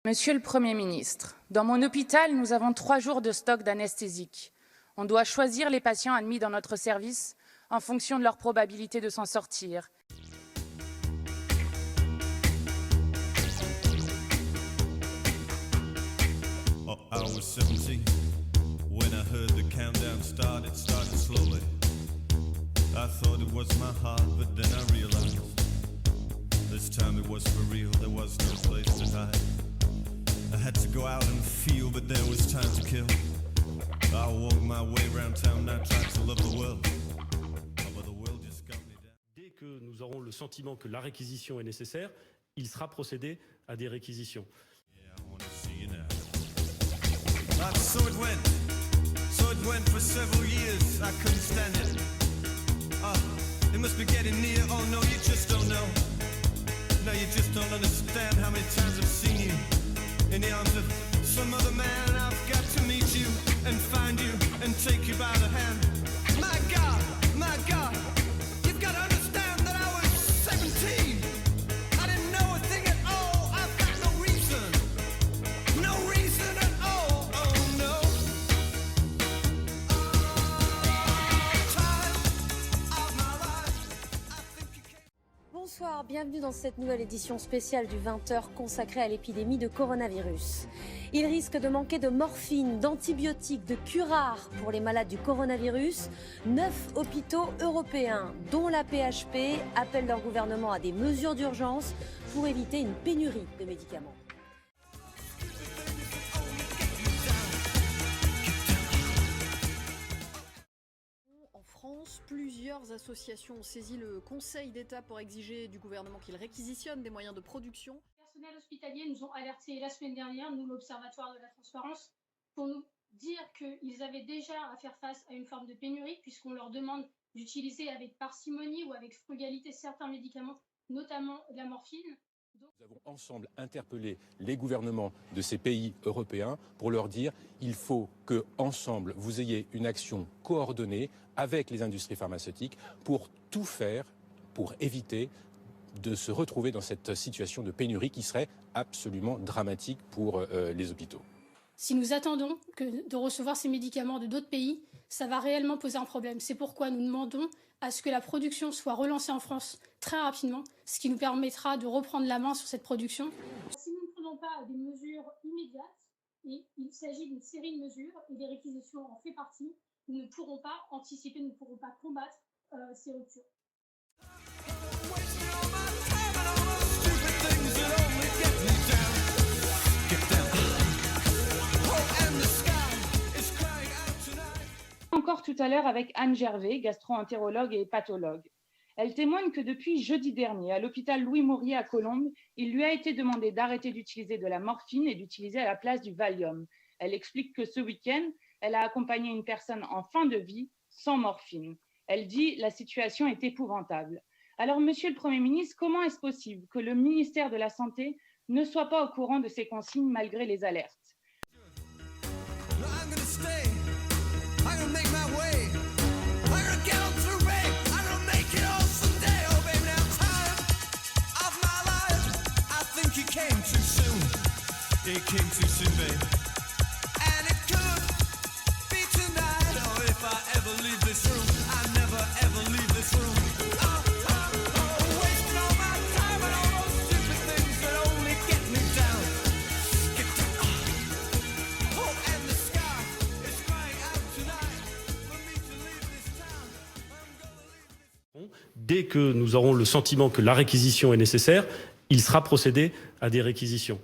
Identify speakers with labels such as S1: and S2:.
S1: Monsieur le Premier ministre, dans mon hôpital, nous avons 3 jours de stock d'anesthésiques. On doit choisir les patients admis dans notre service en fonction de leur probabilité de s'en sortir.
S2: I was 17 when I heard the countdown start. It started slowly. I thought it was my heart, but then I realized this time it was for real. There was no place to hide. I had to go out and feel, but there was time to kill. I walked my way around town, I tried to love the world. But the world just got me down.
S3: Dès que nous aurons le sentiment que la réquisition est nécessaire, il sera procédé à des réquisitions.
S2: Yeah, I wanna see you now. So it went for several years. I couldn't stand it. It must be getting near. Oh no, you just don't know. No, you just don't understand how many times I've seen you in the arms of some other man. I've got to meet you and find you and take you by the hand. My God, you've got to understand that I was 17. I didn't know a thing at all. I've got no reason at all. Oh no. Time of my life. I think you can.
S4: Bonsoir, bienvenue dans cette nouvelle édition spéciale du 20h consacrée à l'épidémie de coronavirus. Il risque de manquer de morphine, d'antibiotiques, de curares pour les malades du coronavirus. 9 hôpitaux européens, dont la PHP, appellent leur gouvernement à des mesures d'urgence pour éviter une pénurie de médicaments.
S5: En France, plusieurs associations ont saisi le Conseil d'État pour exiger du gouvernement qu'il réquisitionne des moyens de production.
S6: Les personnels hospitaliers nous ont alertés la semaine dernière, nous l'Observatoire de la transparence, pour nous dire qu'ils avaient déjà à faire face à une forme de pénurie puisqu'on leur demande d'utiliser avec parcimonie ou avec frugalité certains médicaments, notamment la morphine.
S7: Nous avons ensemble interpellé les gouvernements de ces pays européens pour leur dire qu'il faut que, ensemble, vous ayez une action coordonnée avec les industries pharmaceutiques pour tout faire pour éviter de se retrouver dans cette situation de pénurie qui serait absolument dramatique pour les hôpitaux.
S6: Si nous attendons de recevoir ces médicaments de d'autres pays, ça va réellement poser un problème. C'est pourquoi nous demandons à ce que la production soit relancée en France très rapidement, ce qui nous permettra de reprendre la main sur cette production. Si nous ne prenons pas des mesures immédiates, et il s'agit d'une série de mesures, et les réquisitions en fait partie, nous ne pourrons pas anticiper, nous ne pourrons pas combattre ces ruptures.
S1: Encore tout à l'heure avec Anne Gervais, gastro-entérologue et hépatologue. Elle témoigne que depuis jeudi dernier, à l'hôpital Louis-Maurier à Colombes, il lui a été demandé d'arrêter d'utiliser de la morphine et d'utiliser à la place du Valium. Elle explique que ce week-end, elle a accompagné une personne en fin de vie sans morphine. Elle dit « La situation est épouvantable ». Alors, Monsieur le Premier ministre, comment est-ce possible que le ministère de la Santé ne soit pas au courant de ces consignes malgré les alertes ?
S2: It came too soon, babe. And it could be tonight. Oh, if I ever leave this room, I never ever leave this room. Wasting all my time on all those stupid things that only get me down. Get down. Oh, and the sky is crying out tonight for me to leave this town. I'm gonna leave this.
S3: Dès que nous aurons le sentiment que la réquisition est nécessaire, il sera procédé à des réquisitions.